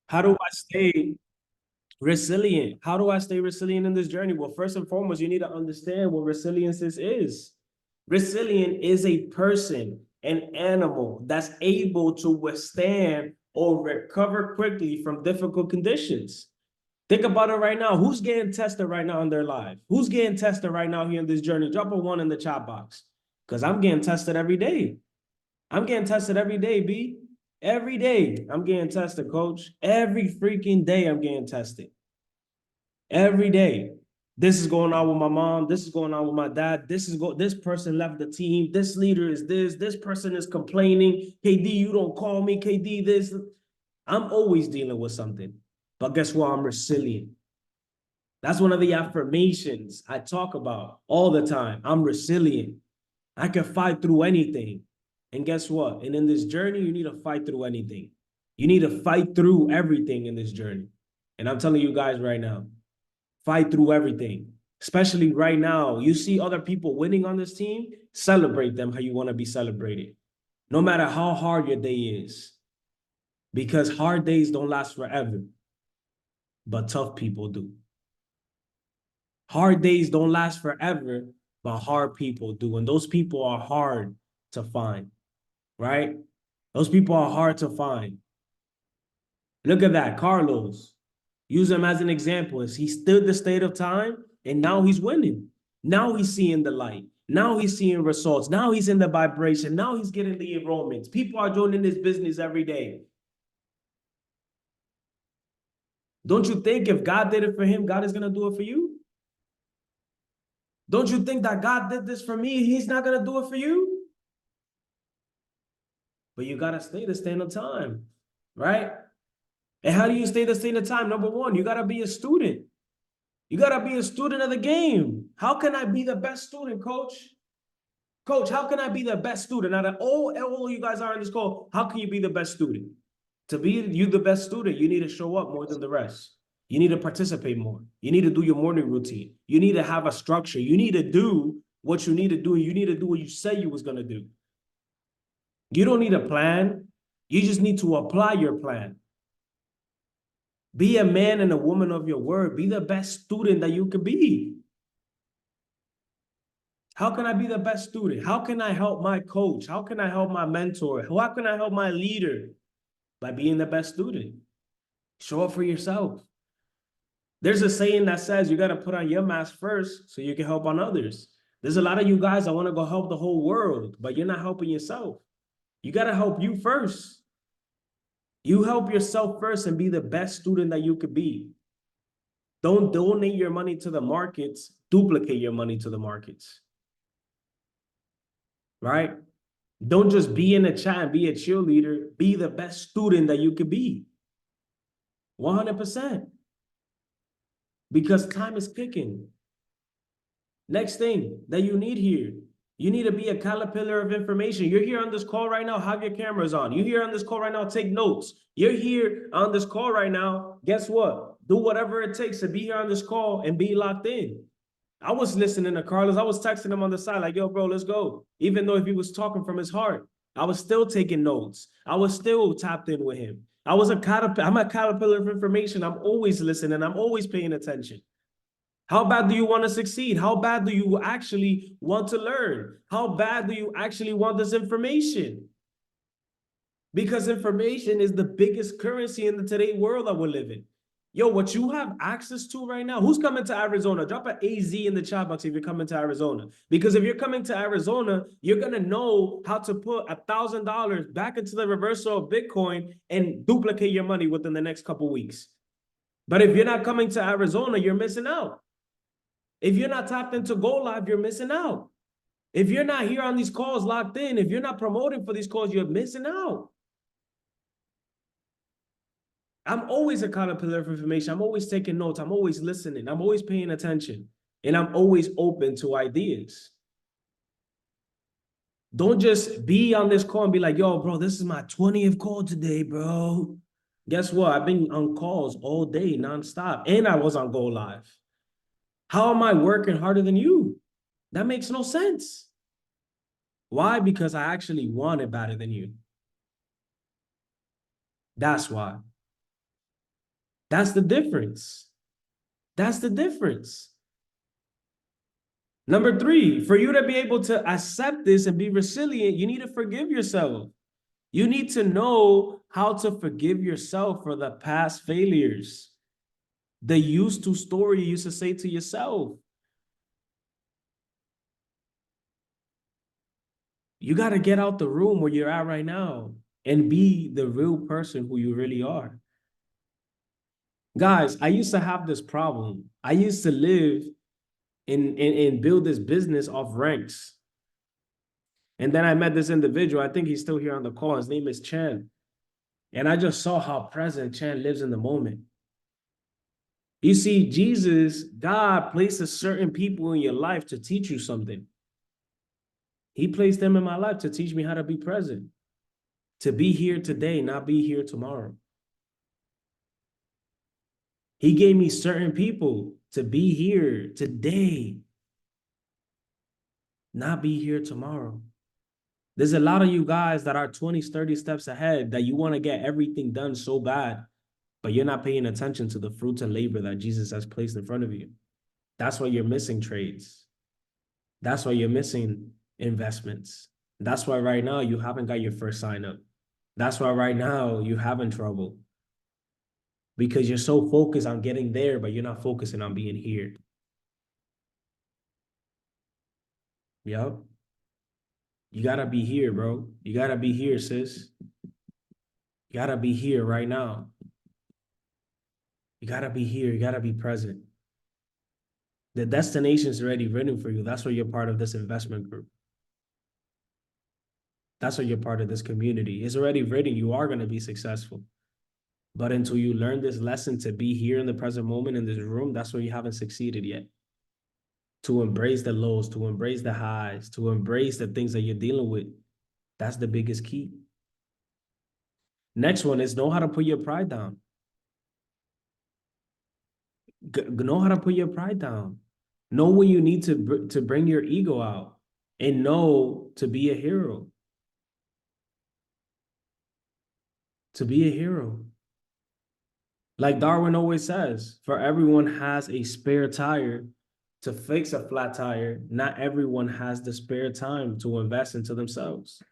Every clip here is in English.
How do I stay resilient? How do I stay resilient in this journey? Well, first and foremost, you need to understand what resilience is. Resilient is a person, an animal that's able to withstand or recover quickly from difficult conditions. Think about it right now. Who's getting tested right now in their life? Who's getting tested right now here in this journey? Drop a one in the chat box. Because I'm getting tested every day. I'm getting tested every day, B. Every day I'm getting tested, coach. Every freaking day I'm getting tested. Every day. This is going on with my mom. This is going on with my dad. This person left the team. This leader is this. This person is complaining. KD, you don't call me. KD, this. I'm always dealing with something. But guess what? I'm resilient. That's one of the affirmations I talk about all the time. I'm resilient. I can fight through anything. And guess what? And in this journey, you need to fight through anything. You need to fight through everything in this journey. And I'm telling you guys right now, fight through everything. Especially right now, you see other people winning on this team, celebrate them how you want to be celebrated. No matter how hard your day is. Because hard days don't last forever, but tough people do. Hard days don't last forever, but hard people do. And those people are hard to find, right? Those people are hard to find. Look at that, Carlos. Use him as an example. He stood the state of time, and now he's winning. Now he's seeing the light. Now he's seeing results. Now he's in the vibration. Now he's getting the enrollments. People are joining this business every day. Don't you think if God did it for him, God is going to do it for you? Don't you think that God did this for me? He's not going to do it for you? But you got to stay the stand of time, right? And how do you stay the stand of time? Number one, you got to be a student. You got to be a student of the game. How can I be the best student, coach? Coach, how can I be the best student? Out of all you guys are in this call, how can you be the best student? To be you the best student, you need to show up more than the rest. You need to participate more. You need to do your morning routine. You need to have a structure. You need to do what you need to do. You need to do what you said you was going to do. You don't need a plan. You just need to apply your plan. Be a man and a woman of your word. Be the best student that you can be. How can I be the best student? How can I help my coach? How can I help my mentor? How can I help my leader? By being the best student. Show up for yourself. There's a saying that says you got to put on your mask first so you can help on others. There's a lot of you guys that want to go help the whole world, but you're not helping yourself. You got to help you first. You help yourself first and be the best student that you could be. Don't donate your money to the markets, duplicate your money to the markets. Right? Don't just be in a chat and be a cheerleader. Be the best student that you could be. 100%. Because time is ticking. Next thing that you need here, you need to be a caterpillar of information. You're here on this call right now, have your cameras on. You're here on this call right now, take notes. You're here on this call right now, guess what? Do whatever it takes to be here on this call and be locked in. I was listening to Carlos. I was texting him on the side like, yo, bro, let's go. Even though if he was talking from his heart, I was still taking notes. I was still tapped in with him. I'm a caterpillar of information. I'm always listening. I'm always paying attention. How bad do you want to succeed? How bad do you actually want to learn? How bad do you actually want this information? Because information is the biggest currency in the today world that we're living. Yo, what you have access to right now, who's coming to Arizona? Drop an AZ in the chat box if you're coming to Arizona. Because if you're coming to Arizona, you're going to know how to put $1,000 back into the reversal of Bitcoin and duplicate your money within the next couple of weeks. But if you're not coming to Arizona, you're missing out. If you're not tapped into Go Live, you're missing out. If you're not here on these calls locked in, if you're not promoting for these calls, you're missing out. I'm always a caterpillar of information. I'm always taking notes. I'm always listening. I'm always paying attention. And I'm always open to ideas. Don't just be on this call and be like, yo, bro, this is my 20th call today, bro. Guess what? I've been on calls all day, nonstop. And I was on Go Live. How am I working harder than you? That makes no sense. Why? Because I actually want it better than you. That's why. That's the difference. That's the difference. Number three, for you to be able to accept this and be resilient, you need to forgive yourself. You need to know how to forgive yourself for the past failures. The used to story you used to say to yourself. You got to get out the room where you're at right now and be the real person who you really are. Guys, I used to have this problem. I used to live and build this business off ranks. And then I met this individual. I think he's still here on the call. His name is Chan. And I just saw how present Chan lives in the moment. You see, Jesus, God places certain people in your life to teach you something. He placed them in my life to teach me how to be present, to be here today, not be here tomorrow. He gave me certain people to be here today, not be here tomorrow. There's a lot of you guys that are 20, 30 steps ahead that you want to get everything done so bad, but you're not paying attention to the fruits and labor that Jesus has placed in front of you. That's why you're missing trades. That's why you're missing investments. That's why right now you haven't got your first sign up. That's why right now you're having trouble because you're so focused on getting there, but you're not focusing on being here. Yep. You gotta be here, bro. You gotta be here, sis. You gotta be here right now. You gotta be here. You gotta be present. The destination is already written for you. That's why you're part of this investment group. That's why you're part of this community. It's already written. You are going to be successful. But until you learn this lesson to be here in the present moment in this room, that's where you haven't succeeded yet. To embrace the lows, to embrace the highs, to embrace the things that you're dealing with. That's the biggest key. Next one is know how to put your pride down. Know how to put your pride down. Know when you need to bring your ego out and know to be a hero. To be a hero. Like Darwin always says, for everyone has a spare tire to fix a flat tire. Not everyone has the spare time to invest into themselves.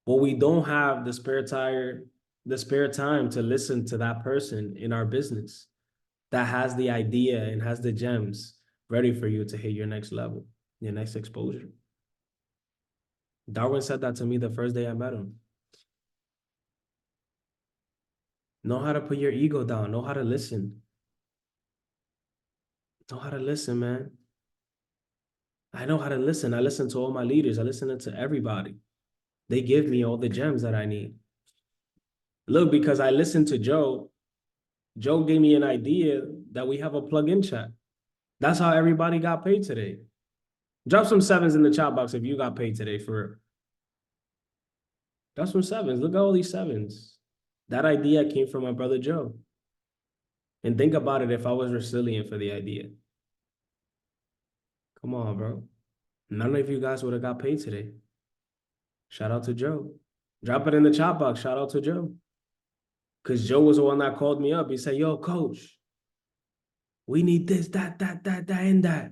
Well, we don't have the spare tire, the spare time to listen to that person in our business that has the idea and has the gems ready for you to hit your next level, your next exposure. Darwin said that to me the first day I met him. Know how to put your ego down. Know how to listen. Know how to listen, man. I know how to listen. I listen to all my leaders. I listen to everybody. They give me all the gems that I need. Look, because I listened to Joe, Joe gave me an idea that we have a plug-in chat. That's how everybody got paid today. Drop some sevens in the chat box if you got paid today for real. Drop some sevens. Look at all these sevens. That idea came from my brother Joe. And think about it if I was resilient for the idea. Come on, bro. None of you guys would have got paid today. Shout out to Joe. Drop it in the chat box. Shout out to Joe. Because Joe was the one that called me up. He said, yo, coach, we need this, that, and that.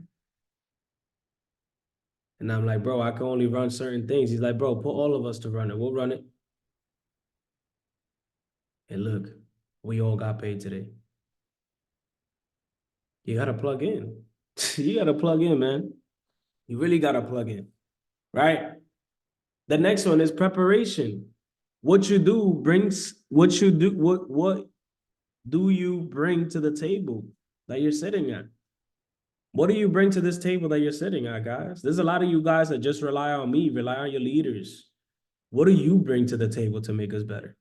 And I'm like, bro, I can only run certain things. He's like, bro, put all of us to run it. We'll run it. And look, we all got paid today. You got to plug in. You got to plug in, man. You really got to plug in, right? The next one is preparation. What you do brings, what do you bring to the table that you're sitting at? What do you bring to this table that you're sitting at, guys? There's a lot of you guys that just rely on me, rely on your leaders. What do you bring to the table to make us better?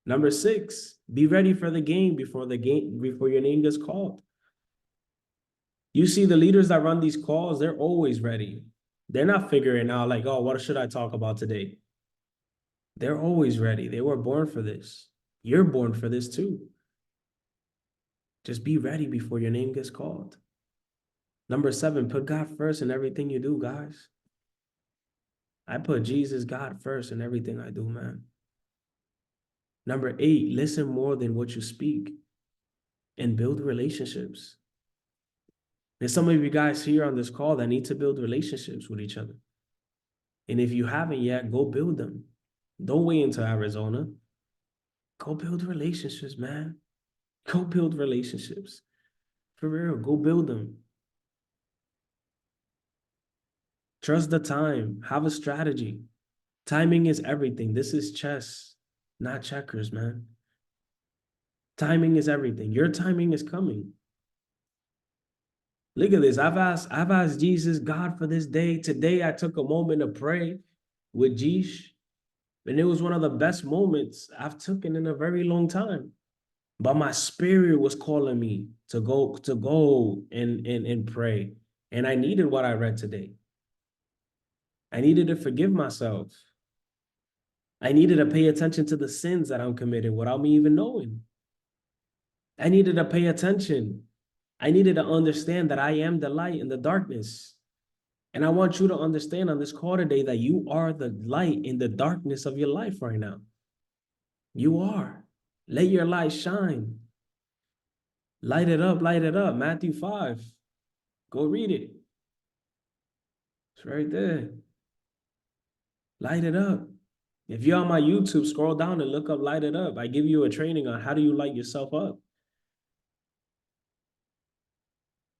Number 6, be ready for the game before your name gets called. You see the leaders that run these calls, they're always ready. They're not figuring out like, oh, what should I talk about today? They're always ready. They were born for this. You're born for this too. Just be ready before your name gets called. Number 7, put God first in everything you do, guys. I put Jesus, God first in everything I do, man. Number 8, listen more than what you speak and build relationships. There's some of you guys here on this call that need to build relationships with each other. And if you haven't yet, go build them. Don't wait until Arizona. Go build relationships, man. Go build relationships. For real, go build them. Trust the time. Have a strategy. Timing is everything. This is chess, not checkers, man. Timing is everything. Your timing is coming. Look at this. I've asked Jesus, God, for this day. Today I took a moment to pray with Jeesh, and it was one of the best moments I've taken in a very long time. But my spirit was calling me to go and pray. And I needed what I read today. I needed to forgive myself. I needed to pay attention to the sins that I'm committing without me even knowing. I needed to pay attention. I needed to understand that I am the light in the darkness. And I want you to understand on this call today that you are the light in the darkness of your life right now. You are. Let your light shine. Light it up, light it up. Matthew 5. Go read it. It's right there. Light it up. If you're on my YouTube, scroll down and look up Light It Up. I give you a training on how do you light yourself up.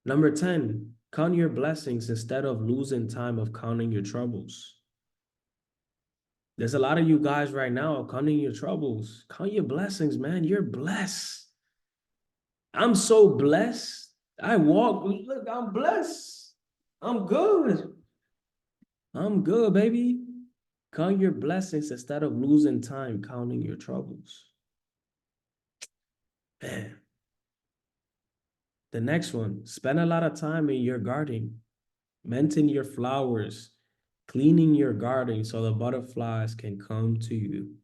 Number 10, count your blessings instead of losing time of counting your troubles. There's a lot of you guys right now counting your troubles. Count your blessings, man. You're blessed. I'm so blessed. I walk, look, I'm blessed. I'm good. I'm good, baby. Count your blessings instead of losing time counting your troubles. Man. The next one, spend a lot of time in your garden, menting your flowers, cleaning your garden so the butterflies can come to you.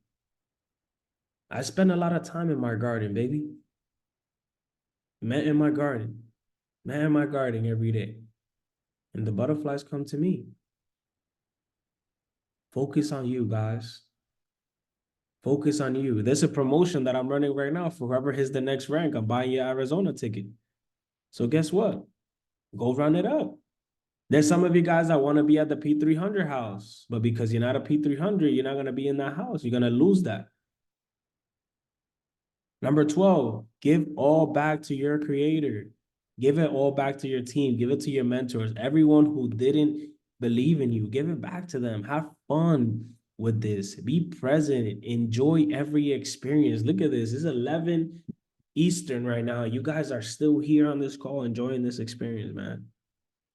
I spend a lot of time in my garden, baby. In my garden. Man in my garden every day. And the butterflies come to me. Focus on you, guys. Focus on you. There's a promotion that I'm running right now for whoever hits the next rank. I'm buying your Arizona ticket. So guess what? Go run it up. There's some of you guys that want to be at the P300 house, but because you're not a P300, you're not going to be in that house. You're going to lose that. Number 12, give all back to your creator. Give it all back to your team. Give it to your mentors. Everyone who didn't believe in you, give it back to them. Have fun with this. Be present. Enjoy every experience. Look at this. It's 11 Eastern right now. You guys are still here on this call enjoying this experience, man.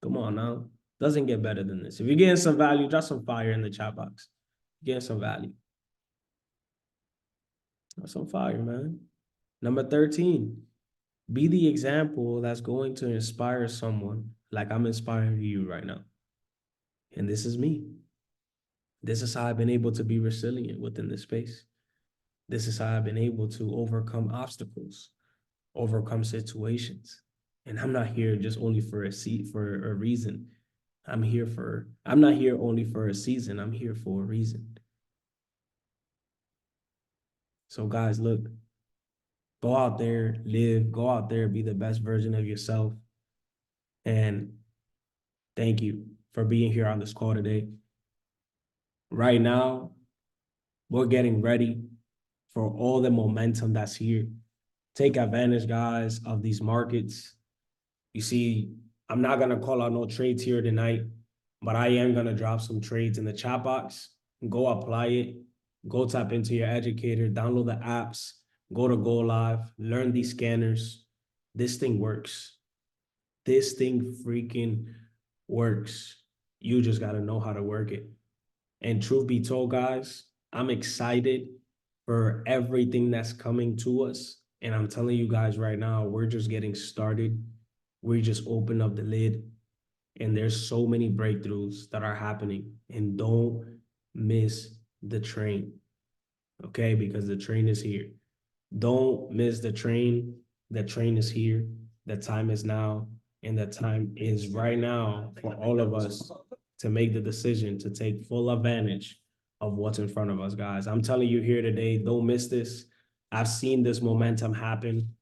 Come on now. Doesn't get better than this. If you're getting some value, drop some fire in the chat box. Get some value. Drop some fire, man. Number 13, be the example that's going to inspire someone like I'm inspiring you right now. And this is me. This is how I've been able to be resilient within this space. This is how I've been able to overcome obstacles, overcome situations. And I'm not here just only for a reason. I'm not here only for a season. I'm here for a reason. So guys, look, go out there, live, go out there, be the best version of yourself. And thank you for being here on this call today. Right now, we're getting ready for all the momentum that's here. Take advantage, guys, of these markets. You see, I'm not going to call out no trades here tonight, but I am going to drop some trades in the chat box. Go apply it. Go tap into your educator. Download the apps. Go to Go Live. Learn these scanners. This thing works. This thing freaking works. You just got to know how to work it. And truth be told, guys, I'm excited for everything that's coming to us. And I'm telling you guys right now, we're just getting started. We just opened up the lid. And there's so many breakthroughs that are happening. And don't miss the train, okay? Because the train is here. Don't miss the train. The train is here. The time is now. And the time is right now for all of us to make the decision to take full advantage of what's in front of us, guys. I'm telling you here today, don't miss this. I've seen this momentum happen.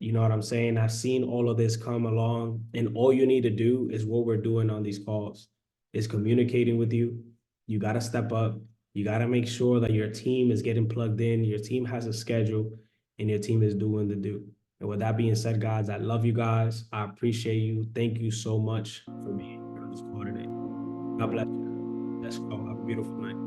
You know what I'm saying? I've seen all of this come along, and all you need to do is what we're doing on these calls, is communicating with you. You got to step up. You got to make sure that your team is getting plugged in, your team has a schedule, and your team is doing the do. And with that being said, guys, I love you guys. I appreciate you. Thank you so much for being here on this call today. God bless you. Let's go. Have a beautiful night.